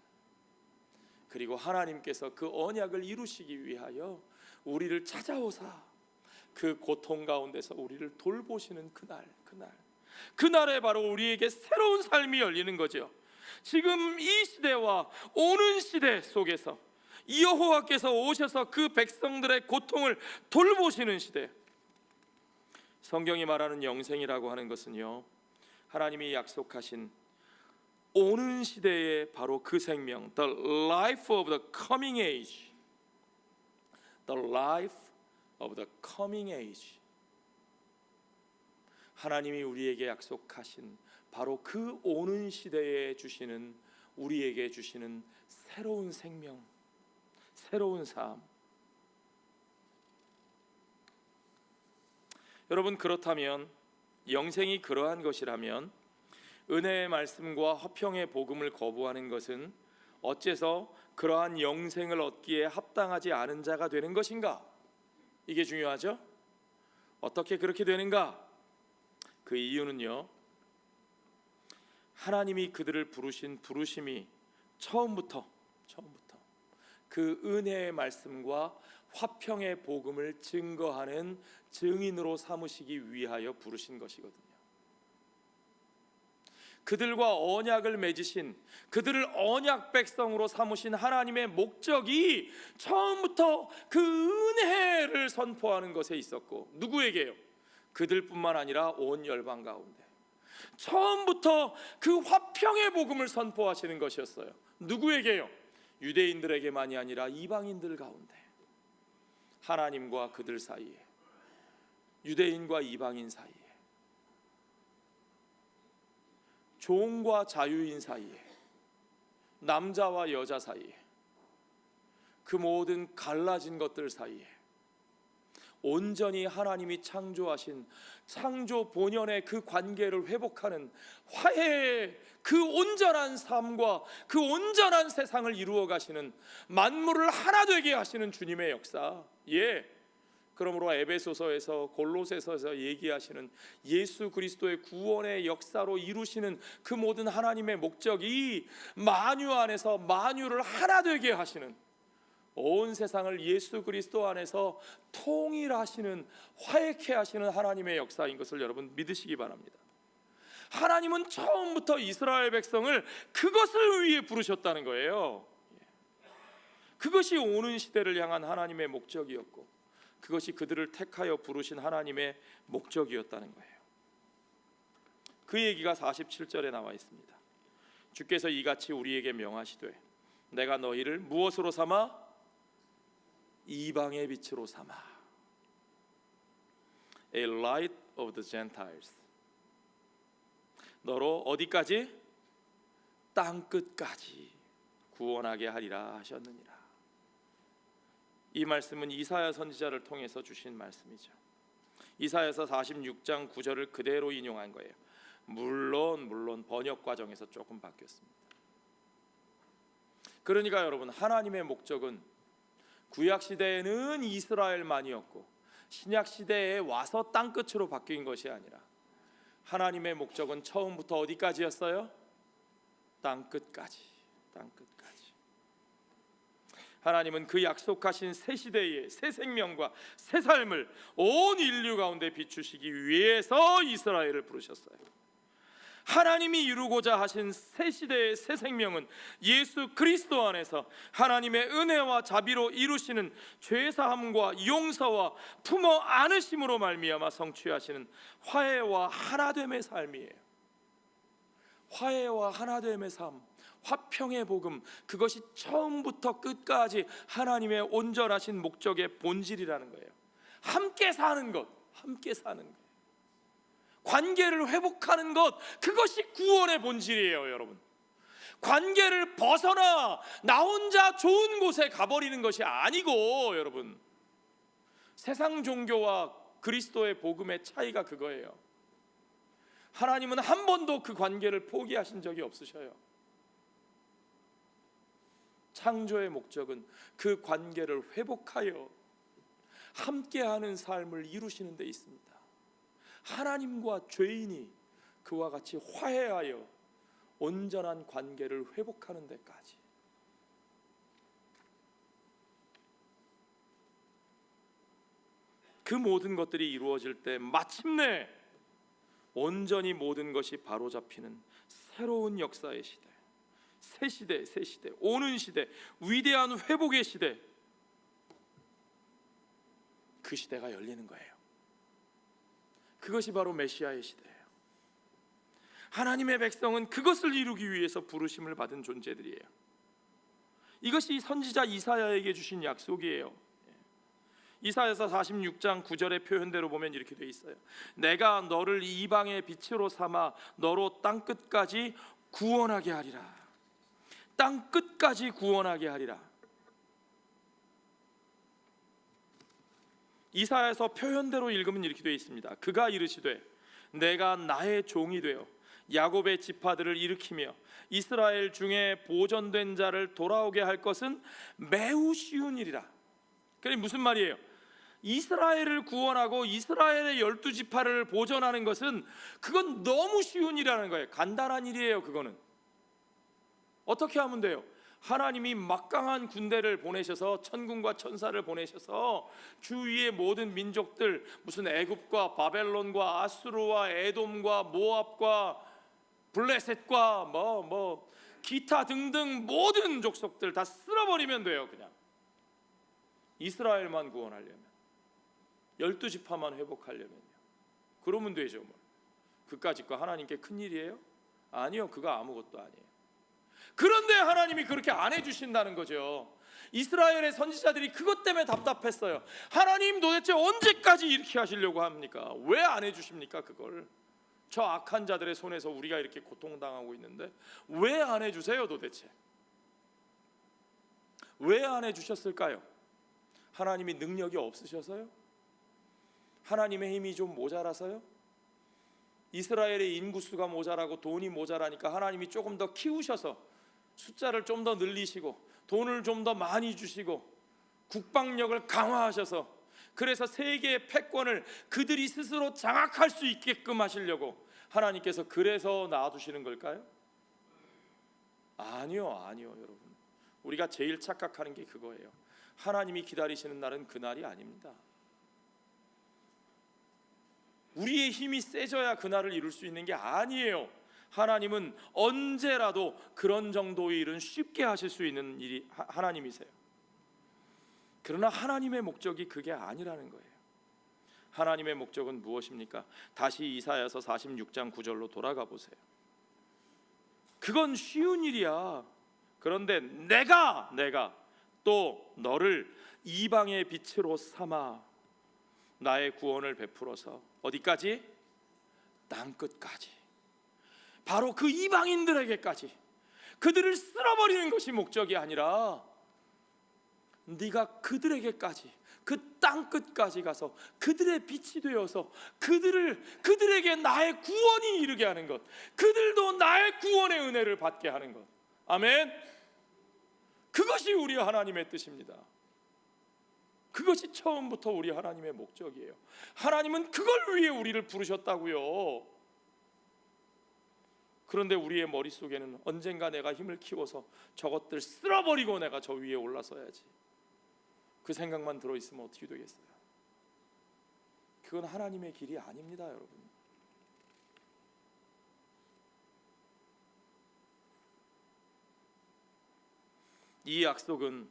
그리고 하나님께서 그 언약을 이루시기 위하여 우리를 찾아오사 그 고통 가운데서 우리를 돌보시는 그날에 바로 우리에게 새로운 삶이 열리는 거죠. 지금 이 시대와 오는 시대 속에서 여호와께서 오셔서 그 백성들의 고통을 돌보시는 시대. 성경이 말하는 영생이라고 하는 것은요, 하나님이 약속하신 오는 시대의 바로 그 생명, the life of the coming age, the life of the coming age. 하나님이 우리에게 약속하신 바로 그 오는 시대에 주시는, 우리에게 주시는 새로운 생명, 새로운 삶. 여러분, 그렇다면 영생이 그러한 것이라면 은혜의 말씀과 화평의 복음을 거부하는 것은 어째서 그러한 영생을 얻기에 합당하지 않은 자가 되는 것인가? 이게 중요하죠? 어떻게 그렇게 되는가? 그 이유는요, 하나님이 그들을 부르신 부르심이 처음부터 그 은혜의 말씀과 화평의 복음을 증거하는 증인으로 삼으시기 위하여 부르신 것이거든요. 그들과 언약을 맺으신, 그들을 언약 백성으로 삼으신 하나님의 목적이 처음부터 그 은혜를 선포하는 것에 있었고, 누구에게요? 그들뿐만 아니라 온 열방 가운데 처음부터 그 화평의 복음을 선포하시는 것이었어요. 누구에게요? 유대인들에게만이 아니라 이방인들 가운데, 하나님과 그들 사이에, 유대인과 이방인 사이에, 종과 자유인 사이에, 남자와 여자 사이에, 그 모든 갈라진 것들 사이에 온전히 하나님이 창조하신 창조 본연의 그 관계를 회복하는 화해의 그 온전한 삶과 그 온전한 세상을 이루어 가시는, 만물을 하나 되게 하시는 주님의 역사. 그러므로 에베소서에서, 골로새서에서 얘기하시는 예수 그리스도의 구원의 역사로 이루시는 그 모든 하나님의 목적이 만유 안에서 만유를 하나 되게 하시는, 온 세상을 예수 그리스도 안에서 통일하시는, 화해케 하시는 하나님의 역사인 것을 여러분 믿으시기 바랍니다. 하나님은 처음부터 이스라엘 백성을 그것을 위해 부르셨다는 거예요. 그것이 오는 시대를 향한 하나님의 목적이었고, 그것이 그들을 택하여 부르신 하나님의 목적이었다는 거예요. 그 얘기가 47절에 나와 있습니다. 주께서 이같이 우리에게 명하시되 내가 너희를 무엇으로 삼아? 이방의 빛으로 삼아. A light of the Gentiles. 너로 어디까지? 땅 끝까지 구원하게 하리라 하셨느니라. 이 말씀은 이사야 선지자를 통해서 주신 말씀이죠. 이사야서 46장 9절을 그대로 인용한 거예요. 물론 번역 과정에서 조금 바뀌었습니다. 그러니까 여러분, 하나님의 목적은 구약 시대에는 이스라엘만이었고 신약 시대에 와서 땅 끝으로 바뀐 것이 아니라, 하나님의 목적은 처음부터 어디까지였어요? 땅 끝까지. 하나님은 그 약속하신 새 시대의 새 생명과 새 삶을 온 인류 가운데 비추시기 위해서 이스라엘을 부르셨어요. 하나님이 이루고자 하신 새 시대의 새 생명은 예수 그리스도 안에서 하나님의 은혜와 자비로 이루시는 죄사함과 용서와 품어 안으심으로 말미암아 성취하시는 화해와 하나됨의 삶이에요. 화해와 하나됨의 삶, 화평의 복음, 그것이 처음부터 끝까지 하나님의 온전하신 목적의 본질이라는 거예요. 함께 사는 것, 함께 사는 것, 관계를 회복하는 것, 그것이 구원의 본질이에요, 여러분. 관계를 벗어나 나 혼자 좋은 곳에 가버리는 것이 아니고, 여러분, 세상 종교와 그리스도의 복음의 차이가 그거예요. 하나님은 한 번도 그 관계를 포기하신 적이 없으셔요. 창조의 목적은 그 관계를 회복하여 함께하는 삶을 이루시는 데 있습니다. 하나님과 죄인이 그와 같이 화해하여 온전한 관계를 회복하는 데까지. 그 모든 것들이 이루어질 때 마침내 온전히 모든 것이 바로잡히는 새로운 역사의 시대, 새 시대, 새 시대, 오는 시대, 위대한 회복의 시대, 그 시대가 열리는 거예요. 그것이 바로 메시아의 시대예요. 하나님의 백성은 그것을 이루기 위해서 부르심을 받은 존재들이에요. 이것이 선지자 이사야에게 주신 약속이에요. 이사야서 46장 9절의 표현대로 보면 이렇게 돼 있어요. 내가 너를 이방의 빛으로 삼아 너로 땅끝까지 구원하게 하리라. 땅끝까지 구원하게 하리라. 이사야서 표현대로 읽으면 이렇게 되어 있습니다. 그가 이르시되 내가 나의 종이 되어 야곱의 지파들을 일으키며 이스라엘 중에 보존된 자를 돌아오게 할 것은 매우 쉬운 일이라. 그게 무슨 말이에요? 이스라엘을 구원하고 이스라엘의 12지파를 보존하는 것은 그건 너무 쉬운 일이라는 거예요. 간단한 일이에요. 그거는 어떻게 하면 돼요? 하나님이 막강한 군대를 보내셔서 천군과 천사를 보내셔서 주위의 모든 민족들, 무슨 애굽과 바벨론과 아수르와 에돔과 모압과 블레셋과 기타 등등 모든 족속들 다 쓸어버리면 돼요. 그냥 이스라엘만 구원하려면, 12지파만 회복하려면요. 그러면 되죠. 그까짓 거 하나님께 큰일이에요? 아니요, 그거 아무것도 아니에요. 그런데 하나님이 그렇게 안 해주신다는 거죠. 이스라엘의 선지자들이 그것 때문에 답답했어요. 하나님 도대체 언제까지 이렇게 하시려고 합니까? 왜 안 해주십니까? 그걸 저 악한 자들의 손에서 우리가 이렇게 고통당하고 있는데 왜 안 해주세요 도대체? 왜 안 해주셨을까요? 하나님이 능력이 없으셔서요? 하나님의 힘이 좀 모자라서요? 이스라엘의 인구수가 모자라고 돈이 모자라니까 하나님이 조금 더 키우셔서 숫자를 좀 더 늘리시고 돈을 좀 더 많이 주시고 국방력을 강화하셔서 그래서 세계의 패권을 그들이 스스로 장악할 수 있게끔 하시려고 하나님께서 그래서 놔두시는 걸까요? 아니요, 여러분. 우리가 제일 착각하는 게 그거예요. 하나님이 기다리시는 날은 그날이 아닙니다. 우리의 힘이 세져야 그날을 이룰 수 있는 게 아니에요. 하나님은 언제라도 그런 정도의 일은 쉽게 하실 수 있는 일이 하나님이세요. 그러나 하나님의 목적이 그게 아니라는 거예요. 하나님의 목적은 무엇입니까? 다시 이사야서 46장 9절로 돌아가 보세요. 그건 쉬운 일이야. 그런데 내가 또 너를 이방의 빛으로 삼아 나의 구원을 베풀어서 어디까지? 땅끝까지, 바로 그 이방인들에게까지, 그들을 쓸어버리는 것이 목적이 아니라 네가 그들에게까지, 그 땅끝까지 가서 그들의 빛이 되어서 그들에게 나의 구원이 이르게 하는 것, 그들도 나의 구원의 은혜를 받게 하는 것. 아멘. 그것이 우리 하나님의 뜻입니다. 그것이 처음부터 우리 하나님의 목적이에요. 하나님은 그걸 위해 우리를 부르셨다고요. 그런데 우리의 머릿속에는 언젠가 내가 힘을 키워서 저것들 쓸어버리고 내가 저 위에 올라서야지, 그 생각만 들어있으면 어떻게 되겠어요? 그건 하나님의 길이 아닙니다, 여러분. 이 약속은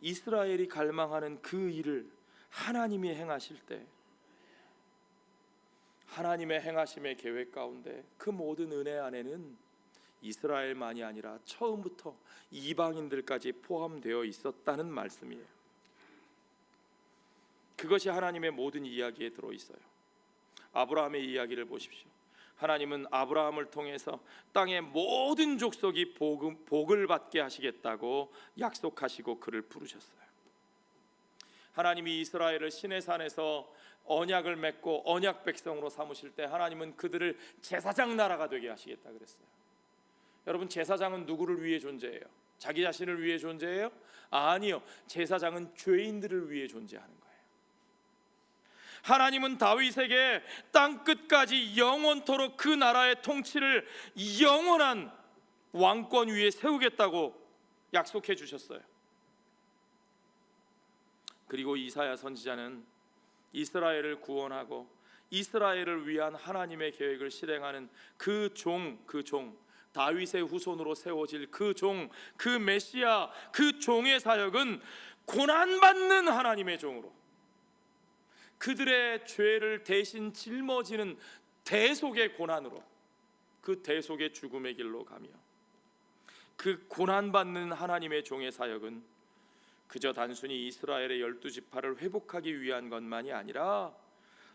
이스라엘이 갈망하는 그 일을 하나님이 행하실 때, 하나님의 행하심의 계획 가운데 그 모든 은혜 안에는 이스라엘만이 아니라 처음부터 이방인들까지 포함되어 있었다는 말씀이에요. 그것이 하나님의 모든 이야기에 들어있어요. 아브라함의 이야기를 보십시오. 하나님은 아브라함을 통해서 땅의 모든 족속이 복을 받게 하시겠다고 약속하시고 그를 부르셨어요. 하나님이 이스라엘을 시내산에서 언약을 맺고 언약 백성으로 삼으실 때 하나님은 그들을 제사장 나라가 되게 하시겠다 그랬어요. 여러분, 제사장은 누구를 위해 존재해요? 자기 자신을 위해 존재해요? 아니요. 제사장은 죄인들을 위해 존재하는 거예요. 하나님은 다윗에게 땅 끝까지 영원토록 그 나라의 통치를 영원한 왕권 위에 세우겠다고 약속해 주셨어요. 그리고 이사야 선지자는 이스라엘을 구원하고 이스라엘을 위한 하나님의 계획을 실행하는 그 종 다윗의 후손으로 세워질 그 종, 그 메시아, 그 종의 사역은 고난받는 하나님의 종으로 그들의 죄를 대신 짊어지는 대속의 고난으로 그 대속의 죽음의 길로 가며 그 고난받는 하나님의 종의 사역은 그저 단순히 이스라엘의 12지파를 회복하기 위한 것만이 아니라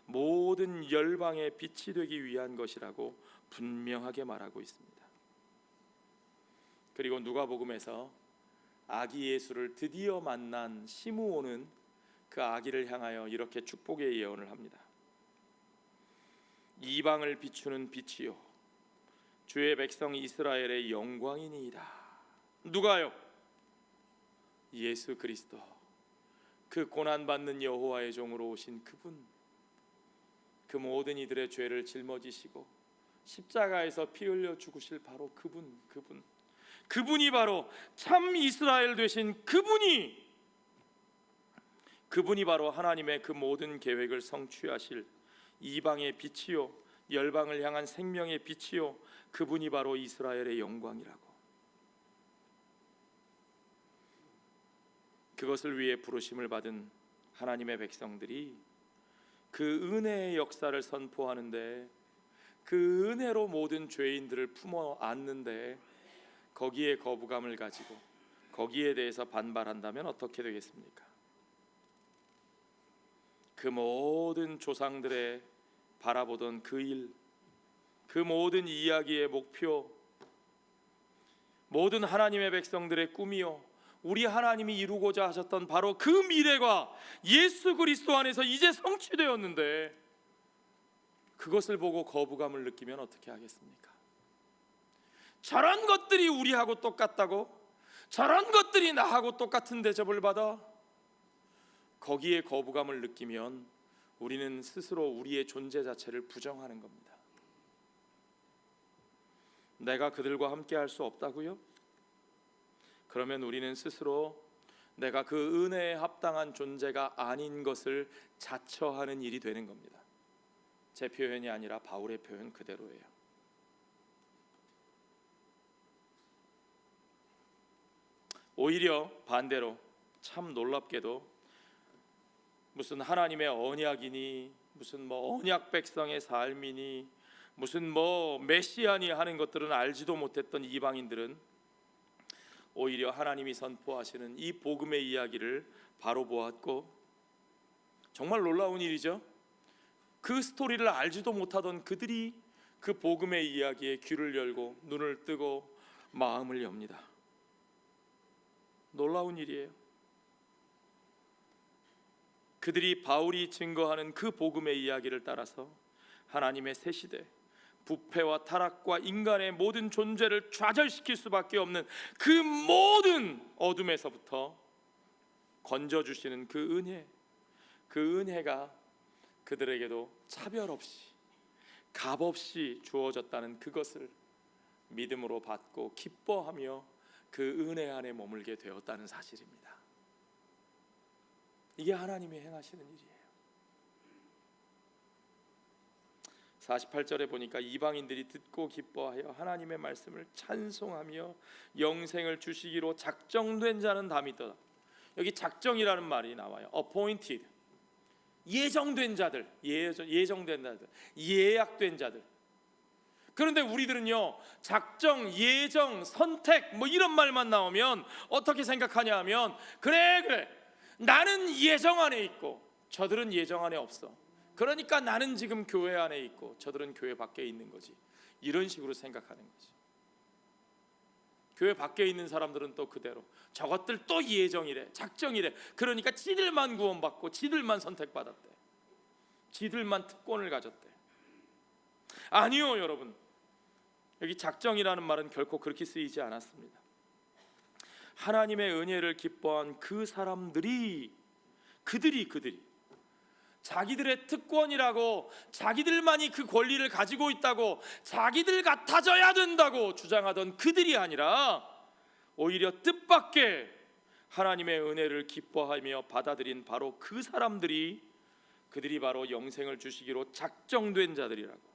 모든 열방의 빛이 되기 위한 것이라고 분명하게 말하고 있습니다. 그리고 누가복음에서 아기 예수를 드디어 만난 시므온은 그 아기를 향하여 이렇게 축복의 예언을 합니다. 이방을 비추는 빛이요 주의 백성 이스라엘의 영광이니이다. 누가요? 예수 그리스도, 그 고난받는 여호와의 종으로 오신 그분, 그 모든 이들의 죄를 짊어지시고 십자가에서 피 흘려 죽으실 바로 그분이 바로 참 이스라엘 되신 그분이 바로 하나님의 그 모든 계획을 성취하실 이방의 빛이요 열방을 향한 생명의 빛이요 그분이 바로 이스라엘의 영광이라고. 그것을 위해 부르심을 받은 하나님의 백성들이 그 은혜의 역사를 선포하는데, 그 은혜로 모든 죄인들을 품어 안는데 거기에 거부감을 가지고 거기에 대해서 반발한다면 어떻게 되겠습니까? 그 모든 조상들의 바라보던 그 일, 그 모든 이야기의 목표, 모든 하나님의 백성들의 꿈이요 우리 하나님이 이루고자 하셨던 바로 그 미래가 예수 그리스도 안에서 이제 성취되었는데 그것을 보고 거부감을 느끼면 어떻게 하겠습니까? 저런 것들이 우리하고 똑같다고? 저런 것들이 나하고 똑같은 대접을 받아? 거기에 거부감을 느끼면 우리는 스스로 우리의 존재 자체를 부정하는 겁니다. 내가 그들과 함께 할 수 없다고요? 그러면 우리는 스스로 내가 그 은혜에 합당한 존재가 아닌 것을 자처하는 일이 되는 겁니다. 제 표현이 아니라 바울의 표현 그대로예요. 오히려 반대로 참 놀랍게도 무슨 하나님의 언약이니 무슨 언약 백성의 삶이니 무슨 메시아니 하는 것들은 알지도 못했던 이방인들은 오히려 하나님이 선포하시는 이 복음의 이야기를 바로 보았고, 정말 놀라운 일이죠. 그 스토리를 알지도 못하던 그들이 그 복음의 이야기에 귀를 열고 눈을 뜨고 마음을 엽니다. 놀라운 일이에요. 그들이 바울이 증거하는 그 복음의 이야기를 따라서 하나님의 새 시대, 부패와 타락과 인간의 모든 존재를 좌절시킬 수밖에 없는 그 모든 어둠에서부터 건져주시는 그 은혜가 그들에게도 차별 없이 값없이 주어졌다는 그것을 믿음으로 받고 기뻐하며 그 은혜 안에 머물게 되었다는 사실입니다. 이게 하나님이 행하시는 일이에요. 48절에 보니까 이방인들이 듣고 기뻐하여 하나님의 말씀을 찬송하며 영생을 주시기로 작정된 자는 다 믿더라. 여기 작정이라는 말이 나와요. appointed, 예정된 자들, 예정된 자들, 예약된 자들. 그런데 우리들은요, 작정, 예정, 선택 뭐 이런 말만 나오면 어떻게 생각하냐 하면, 그래 나는 예정 안에 있고 저들은 예정 안에 없어, 그러니까 나는 지금 교회 안에 있고 저들은 교회 밖에 있는 거지, 이런 식으로 생각하는 거지. 교회 밖에 있는 사람들은 또 그대로 저것들 또 예정이래, 작정이래, 그러니까 지들만 구원받고 지들만 선택받았대, 지들만 특권을 가졌대. 아니요 여러분, 여기 작정이라는 말은 결코 그렇게 쓰이지 않았습니다. 하나님의 은혜를 기뻐한 그 사람들이, 그들이 자기들의 특권이라고, 자기들만이 그 권리를 가지고 있다고, 자기들 같아져야 된다고 주장하던 그들이 아니라 오히려 뜻밖의 하나님의 은혜를 기뻐하며 받아들인 바로 그 사람들이, 그들이 바로 영생을 주시기로 작정된 자들이라고.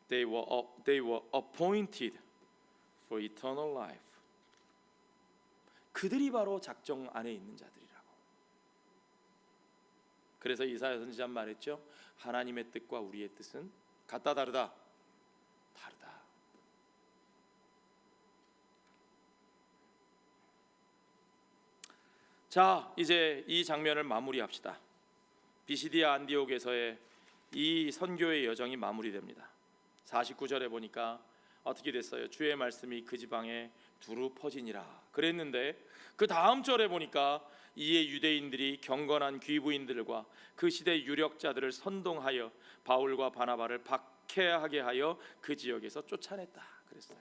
They were appointed for eternal life. 그들이 바로 작정 안에 있는 자들이라고. 그래서 이사야 선지자는 말했죠. 하나님의 뜻과 우리의 뜻은 같다 다르다? 다르다. 자, 이제 이 장면을 마무리합시다. 비시디아 안디옥에서의 이 선교의 여정이 마무리됩니다. 49절에 보니까 어떻게 됐어요? 주의 말씀이 그 지방에 두루 퍼지니라 그랬는데, 그 다음 절에 보니까 이에 유대인들이 경건한 귀부인들과 그 시대 유력자들을 선동하여 바울과 바나바를 박해하게 하여 그 지역에서 쫓아냈다 그랬어요.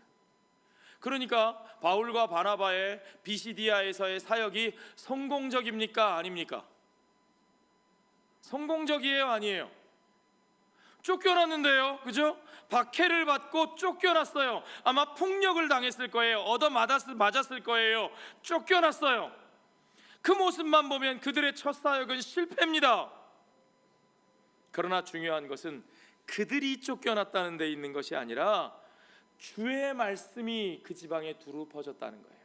그러니까 바울과 바나바의 비시디아에서의 사역이 성공적입니까? 아닙니까? 성공적이에요? 아니에요? 쫓겨났는데요, 그죠? 박해를 받고 쫓겨났어요. 아마 폭력을 당했을 거예요. 얻어맞았을 거예요. 쫓겨났어요. 그 모습만 보면 그들의 첫 사역은 실패입니다. 그러나 중요한 것은 그들이 쫓겨났다는 데 있는 것이 아니라 주의 말씀이 그 지방에 두루 퍼졌다는 거예요.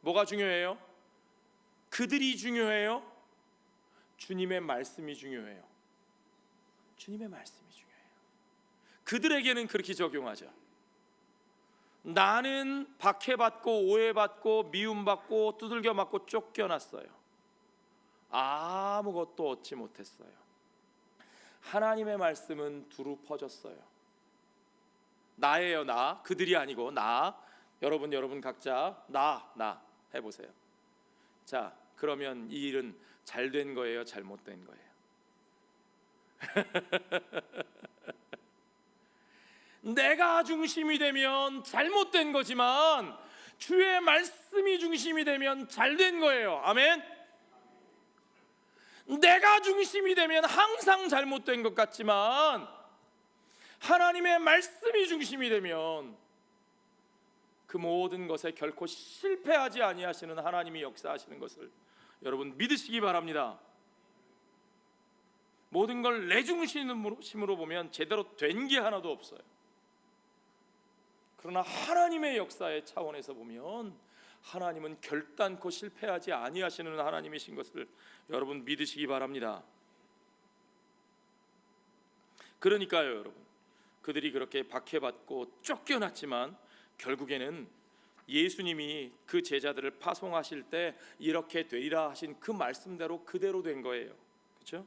뭐가 중요해요? 그들이 중요해요? 주님의 말씀이 중요해요. 주님의 말씀이 중요해요. 그들에게는 그렇게 적용하죠. 나는 박해받고 오해받고 미움받고 두들겨 맞고 쫓겨났어요. 아무것도 얻지 못했어요. 하나님의 말씀은 두루 퍼졌어요. 나예요, 나. 그들이 아니고 나. 여러분 각자 나 해보세요. 자, 그러면 이 일은 잘된 거예요, 잘못된 거예요? 내가 중심이 되면 잘못된 거지만 주의 말씀이 중심이 되면 잘된 거예요. 아멘. 내가 중심이 되면 항상 잘못된 것 같지만 하나님의 말씀이 중심이 되면 그 모든 것에 결코 실패하지 아니하시는 하나님이 역사하시는 것을 여러분 믿으시기 바랍니다. 모든 걸 내 중심으로 보면 제대로 된 게 하나도 없어요. 그러나 하나님의 역사의 차원에서 보면 하나님은 결단코 실패하지 아니하시는 하나님이신 것을 여러분 믿으시기 바랍니다. 그러니까요 여러분, 그들이 그렇게 박해받고 쫓겨났지만 결국에는 예수님이 그 제자들을 파송하실 때 이렇게 되리라 하신 그 말씀대로 그대로 된 거예요. 그렇죠?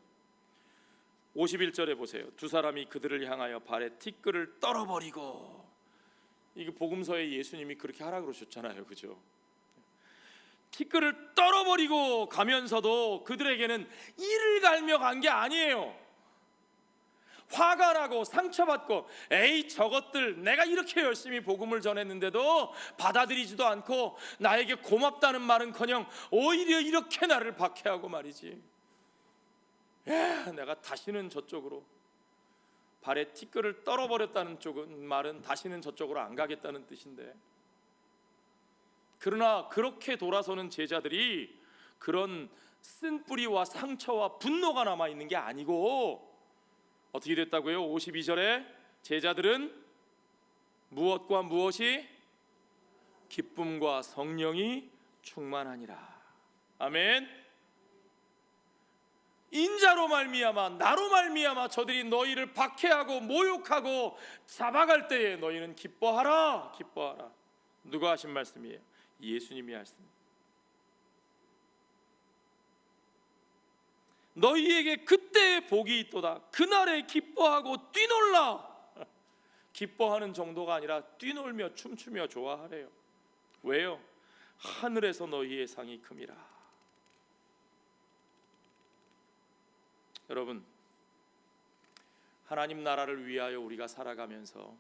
51절에 보세요. 두 사람이 그들을 향하여 발에 티끌을 떨어버리고, 이게 복음서에 예수님이 그렇게 하라 그러셨잖아요. 그죠? 티끌을 떨어버리고 가면서도 그들에게는 이를 갈며 간 게 아니에요. 화가 나고 상처받고, 에이 저것들 내가 이렇게 열심히 복음을 전했는데도 받아들이지도 않고 나에게 고맙다는 말은커녕 오히려 이렇게 나를 박해하고 말이지, 내가 다시는 저쪽으로, 발에 티끌을 떨어버렸다는 말은 다시는 저쪽으로 안 가겠다는 뜻인데, 그러나 그렇게 돌아서는 제자들이 그런 쓴뿌리와 상처와 분노가 남아있는 게 아니고 어떻게 됐다고요? 52절에 제자들은 무엇과 무엇이? 기쁨과 성령이 충만하니라. 아멘. 인자로 말미암아 나로 말미암아 저들이 너희를 박해하고 모욕하고 잡아갈 때에 너희는 기뻐하라. 기뻐하라. 누가 하신 말씀이에요? 예수님이 하신. 너희에게 그때의 복이 있도다. 그날에 기뻐하고 뛰놀라. 기뻐하는 정도가 아니라 뛰놀며 춤추며 좋아하래요. 왜요? 하늘에서 너희의 상이 큼이라. 여러분, 하나님 나라를 위하여 우리가 살아가면서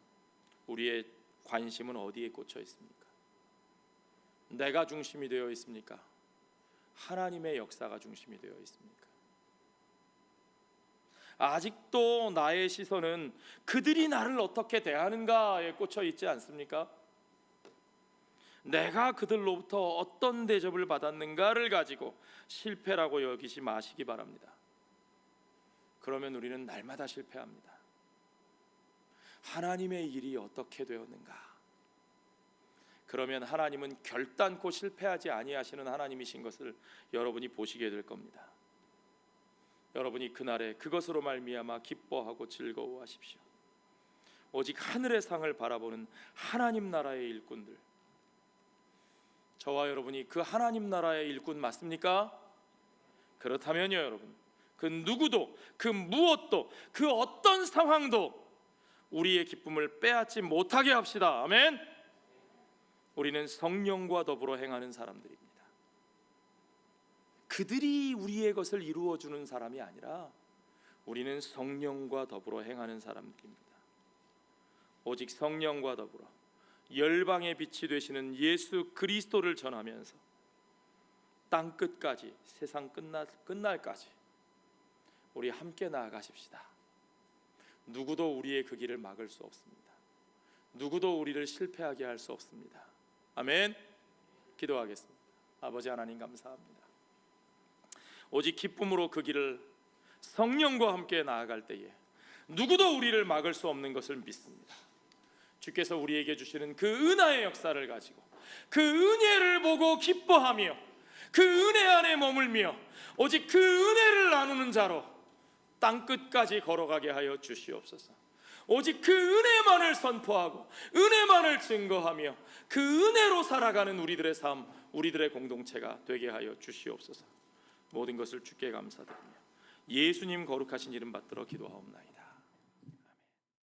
우리의 관심은 어디에 꽂혀 있습니까? 내가 중심이 되어 있습니까? 하나님의 역사가 중심이 되어 있습니까? 아직도 나의 시선은 그들이 나를 어떻게 대하는가에 꽂혀 있지 않습니까? 내가 그들로부터 어떤 대접을 받았는가를 가지고 실패라고 여기지 마시기 바랍니다. 그러면 우리는 날마다 실패합니다. 하나님의 일이 어떻게 되었는가? 그러면 하나님은 결단코 실패하지 아니하시는 하나님이신 것을 여러분이 보시게 될 겁니다. 여러분이 그날에 그것으로 말미암아 기뻐하고 즐거워하십시오. 오직 하늘의 상을 바라보는 하나님 나라의 일꾼들, 저와 여러분이 그 하나님 나라의 일꾼 맞습니까? 그렇다면요 여러분, 그 누구도 그 무엇도 그 어떤 상황도 우리의 기쁨을 빼앗지 못하게 합시다. 아멘. 우리는 성령과 더불어 행하는 사람들입니다. 그들이 우리의 것을 이루어주는 사람이 아니라 우리는 성령과 더불어 행하는 사람들입니다. 오직 성령과 더불어 열방의 빛이 되시는 예수 그리스도를 전하면서 땅끝까지, 세상 끝날까지 우리 함께 나아가십시다. 누구도 우리의 그 길을 막을 수 없습니다. 누구도 우리를 실패하게 할 수 없습니다. 아멘. 기도하겠습니다. 아버지 하나님 감사합니다. 오직 기쁨으로 그 길을 성령과 함께 나아갈 때에 누구도 우리를 막을 수 없는 것을 믿습니다. 주께서 우리에게 주시는 그 은혜의 역사를 가지고 그 은혜를 보고 기뻐하며 그 은혜 안에 머물며 오직 그 은혜를 나누는 자로 땅끝까지 걸어가게 하여 주시옵소서. 오직 그 은혜만을 선포하고 은혜만을 증거하며 그 은혜로 살아가는 우리들의 삶, 우리들의 공동체가 되게 하여 주시옵소서. 모든 것을 주께 감사드리며 예수님 거룩하신 이름 받들어 기도하옵나이다.